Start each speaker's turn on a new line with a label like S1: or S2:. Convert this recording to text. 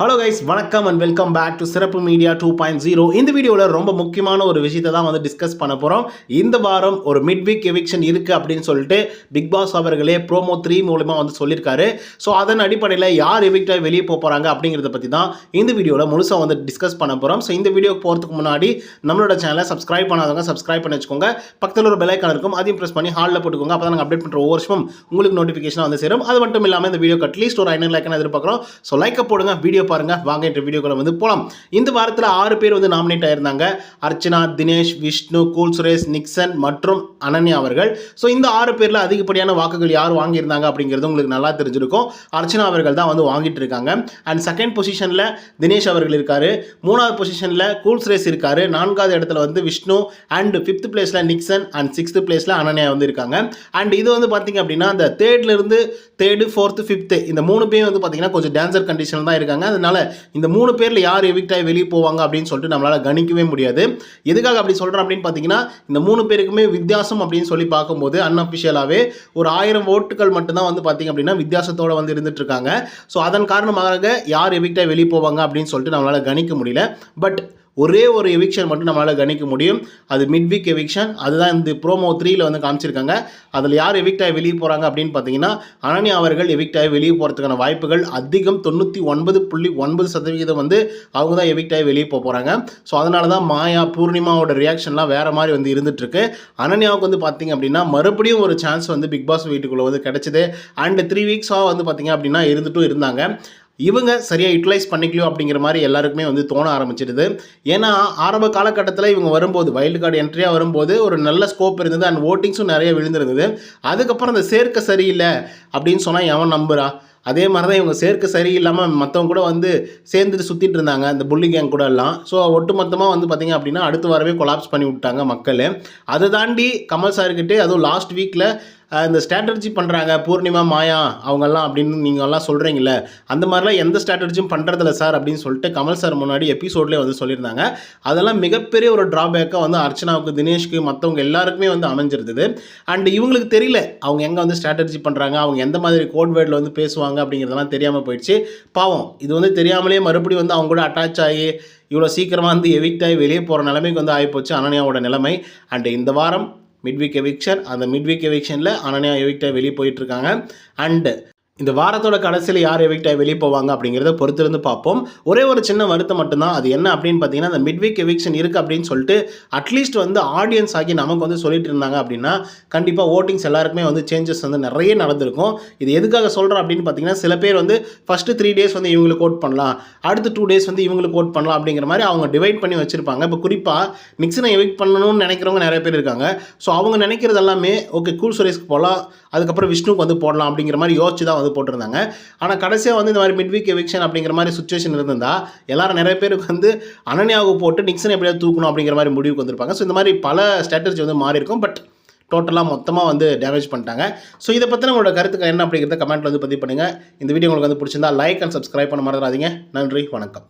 S1: Hello guys, வணக்கம் and welcome back to சிறப்பு media 2.0. இந்த வீடியோவில் ரொம்ப முக்கியமான ஒரு விஷயத்தை தான் வந்து டிஸ்கஸ் பண்ண போகிறோம். இந்த வாரம் ஒரு மிட் வீக் எவிக்ஷன் இருக்குது அப்படின்னு சொல்லிட்டு பிக் பாஸ் அவர்களே ப்ரோமோ 3 மூலமாக வந்து சொல்லியிருக்காரு. ஸோ அதன் அடிப்படையில் யார் எவிக்டாக வெளியே போகிறாங்க அப்படிங்கிறத பற்றி தான் இந்த வீடியோவில் முழுசாக வந்து டிஸ்கஸ் பண்ண போகிறோம். ஸோ இந்த வீடியோக்கு போகிறதுக்கு முன்னாடி நம்மளோட சேனலை சப்ஸ்கிரைப் பண்ணாதவங்க சப்ஸ்கிரைப் பண்ணி வச்சுக்கோங்க. பக்கத்தில் ஒரு பெல் ஐக்கான் இருக்கும், அதையும் ப்ரெஸ் பண்ணி ஹாலில் போட்டுக்கோங்க. அப்போ தான் நாங்கள் அப்டேட் பண்ணுற ஒவ்வொரு வருஷமும் உங்களுக்கு நோட்டிஃபிகேஷன் வந்து சேரும். அது மட்டும் இல்லாமல் இந்த வீடியோக்கு அட்லீஸ்ட் ஒரு 500 லைக்கான எதிர்பார்க்குறோம். ஸோ லைக்கை போடுங்க, வீடியோ பாருங்க, வாங்க இந்த வீடியோக்குள்ள வந்து போலாம். இந்த வாரத்தில் 6 பேர் வந்து நாமினேட் ஆயிருந்தாங்க. அர்ச்சனா, தினேஷ், விஷ்ணு, கூல் சுரேஷ், நிக்சன் மற்றும் அனன்யா அவர்கள். ஸோ இந்த 6 பேர்ல அதிகப்படியான வாக்குகள் யார் வாங்கியிருந்தாங்க அப்படிங்கிறது உங்களுக்கு நல்லா தெரிஞ்சிருக்கும். அர்ச்சனா அவர்கள் தான் வந்து வாங்கிட்டு இருக்காங்க. அண்ட் செகண்ட் பொசிஷன்ல தினேஷ் அவர்கள் இருக்காரு. 3வது பொசிஷன்ல கூல் சுரேஷ் இருக்காரு. 4வது இடத்துல வந்து விஷ்ணு அண்ட் 5th பிளேஸ்ல நிக்சன் அண்ட் 6th பிளேஸ்ல அனன்யா வந்து இருக்காங்க. அண்ட் இது வந்து பாத்தீங்க அப்படின்னா அந்த 3rd இருந்து 3rd 4th 5th இந்த 3 பேர் வந்து பாத்தீங்கன்னா கொஞ்சம் டேஞ்சர் கண்டிஷன் தான் இருக்காங்க. அதனால இந்த 3 பேர்ல யார் எவிக்ட் ஆகி வெளியே போவாங்க அப்படின்னு சொல்லிட்டு நம்மளால கணிக்கவே முடியாது. எதுக்காக அப்படி சொல்றேன் அப்படின்னு பாத்தீங்கன்னா இந்த 3 பேருக்குமே வித்தியாசம் அப்படின்னு சொல்லி பார்க்கும்போது அன்அஃபிஷியலாவே ஒரு 1000 ஓட்டுகள் மட்டும்தான் வந்து பாத்தீங்க அப்படின்னா வித்தியாசத்தோட வந்து இருந்துட்டு இருக்காங்க. ஸோ அதன் காரணமாக யார் எவிக்ட் ஆகி வெளியே போவாங்க அப்படின்னு சொல்லிட்டு நம்மளால கணிக்க முடியல. பட் ஒரே ஒரு எவிக்ஷன் மட்டும் நம்மளால் கணிக்க முடியும். அது மிட் வீக் எவிக்ஷன். அதுதான் இந்த ப்ரோமோ 3ல வந்து காமிச்சிருக்காங்க. அதில் யார் எவிக்ட் ஆகி வெளியே போகிறாங்க அப்படின்னு பார்த்தீங்கன்னா அனன்யா அவர்கள் எவிக்ட் ஆகி வெளியே போகிறதுக்கான வாய்ப்புகள் அதிகம். 99.9% வந்து அவங்க தான் எவிக்ட் ஆகி வெளியே போகிறாங்க. ஸோ அதனால தான் மாயா, பூர்ணிமாவோட ரியாக்ஷன்லாம் வேறு மாதிரி வந்து இருந்துகிட்ருக்கு. அனன்யாவுக்கு வந்து பார்த்தீங்க அப்படின்னா மறுபடியும் ஒரு சான்ஸ் வந்து பிக் பாஸ் வீட்டுக்குள்ளே வந்து கிடச்சிது. அண்ட் 3 வீக்ஸாக வந்து பார்த்தீங்க அப்படின்னா இருந்துட்டும் இருந்தாங்க. இவங்க சரியாக யூட்டிலைஸ் பண்ணிக்கலையோ அப்படிங்கிற மாதிரி எல்லாருக்குமே வந்து தோண ஆரம்பிச்சிடுது. ஏன்னா ஆரம்ப காலகட்டத்தில் இவங்க வரும்போது வைல்டு கார்டு என்ட்ரியாக வரும்போது ஒரு நல்ல ஸ்கோப் இருந்தது. அண்ட் ஓட்டிங்ஸும் நிறைய விழுந்திருந்தது. அதுக்கப்புறம் அந்த சேர்க்கை சரியில்லை அப்படின்னு சொன்னால் எவன் நம்புறா? அதே மாதிரி தான் இவங்க சேர்க்க சரியில்லாமல் மற்றவங்க கூட வந்து சேர்ந்துட்டு சுற்றிட்டு இருந்தாங்க இந்த புள்ளி கேங் கூட எல்லாம். ஸோ ஒட்டு மொத்தமாக வந்து பார்த்திங்க அப்படின்னா அடுத்து வரவே கொலாப்ஸ் பண்ணி விட்டாங்க மக்கள். அதை தாண்டி கமல் சார்கிட்டே அதுவும் லாஸ்ட் வீக்கில் இந்த ஸ்ட்ராட்டஜி பண்ணுறாங்க பூர்ணிமா, மாயா அவங்கெல்லாம் அப்படின்னு நீங்கள் எல்லாம் சொல்கிறீங்கள, அந்த மாதிரிலாம் எந்த ஸ்ட்ராட்டஜியும் பண்ணுறதில்ல சார் அப்படின்னு சொல்லிட்டு கமல் சார் முன்னாடி எபிசோட்லேயே வந்து சொல்லியிருந்தாங்க. அதெல்லாம் மிகப்பெரிய ஒரு ட்ராபேக்காக வந்து அர்ச்சனாவுக்கு, தினேஷ்க்கு, மற்றவங்க எல்லாருக்குமே வந்து அமைஞ்சிருந்தது. அண்ட் இவங்களுக்கு தெரியல அவங்க எங்கே வந்து ஸ்ட்ராட்டஜி பண்ணுறாங்க, அவங்க எந்த மாதிரி கோட் வேர்டில் வந்து பேசுவாங்க அப்படிங்கிறதெல்லாம் தெரியாமல் போயிடுச்சு. பாவம், இது வந்து தெரியாமலே மறுபடியும் வந்து அவங்க கூட அட்டாச் ஆகி இவ்வளோ சீக்கிரமாக வந்து எவிக்ட் ஆகி வெளியே போகிற நிலைமைக்கு வந்து ஆகிப்போச்சு அனன்யாவோட நிலைமை. அண்ட் இந்த வாரம் மிட் வீக் எவிக்ஷன். அந்த மிட் வீக் எவிக்ஷனில் அனன்யா எவிக்டாக வெளியே போயிட்டுருக்காங்க. அண்டு இந்த வாரத்தோட கடைசியில் யார் எவிக்டாக வெளியே போவாங்க அப்படிங்கிறத பொறுத்திருந்து பார்ப்போம். ஒரே ஒரு சின்ன வருத்தம் மட்டும்தான். அது என்ன அப்படின்னு பார்த்தீங்கன்னா அந்த மிட் வீக் எவிக்ஷன் இருக்குது அப்படின்னு சொல்லிட்டு அட்லீஸ்ட் வந்து ஆடியன்ஸ் ஆகி நமக்கு வந்து சொல்லிட்டு இருந்தாங்க அப்படின்னா கண்டிப்பாக ஓட்டிங்ஸ் எல்லாருக்குமே வந்து சேஞ்சஸ் வந்து நிறைய நடந்திருக்கும். இது எதுக்காக சொல்கிறேன் அப்படின்னு பார்த்தீங்கன்னா சில பேர் வந்து ஃபஸ்ட்டு 3 டேஸ் வந்து இவங்களுக்கு ஓட் பண்ணலாம், அடுத்து 2 டேஸ் வந்து இவங்களுக்கு ஓட் பண்ணலாம் அப்படிங்கிற மாதிரி அவங்க டிவைட் பண்ணி வச்சுருப்பாங்க. இப்போ குறிப்பாக நிக்சனை எவிக்ட் பண்ணணும்னு நினைக்கிறவங்க நிறைய பேர் இருக்காங்க. ஸோ அவங்க நினைக்கிறது எல்லாமே ஓகே கூல் சுரேஷ்க்கு போகலாம், அதுக்கப்புறம் விஷ்ணுக்கு வந்து போடலாம் அப்படிங்கிற மாதிரி யோசிச்சு தான் வந்து போட்டிருந்தாங்க. ஆனால் கடைசியாக வந்து இந்த மாதிரி மிட் வீக் எவிக்ஷன் அப்படிங்கிற மாதிரி சுச்சுவேஷன் இருந்தால் எல்லாரும் நிறைய பேருக்கு வந்து அனன்யாவுக்கு போட்டு நிக்சன் எப்படியாவது தூக்கணும் அப்படிங்கிற மாதிரி முடிவுக்கு வந்திருப்பாங்க. ஸோ இந்த மாதிரி பல ஸ்ட்ராட்டஜி வந்து மாறி இருக்கும். பட் டோட்டலாக மொத்தமாக வந்து டேமேஜ் பண்ணிட்டாங்க. ஸோ இதை பற்றின உங்களோட கருத்துக்கு என்ன அப்படிங்கிறத கமெண்ட்டில் வந்து பதிவு பண்ணுங்கள். இந்த வீடியோ உங்களுக்கு வந்து பிடிச்சிருந்தா லைக் அண்ட் சப்ஸ்கிரைப் பண்ண மறந்துடாதீங்க. நன்றி, வணக்கம்.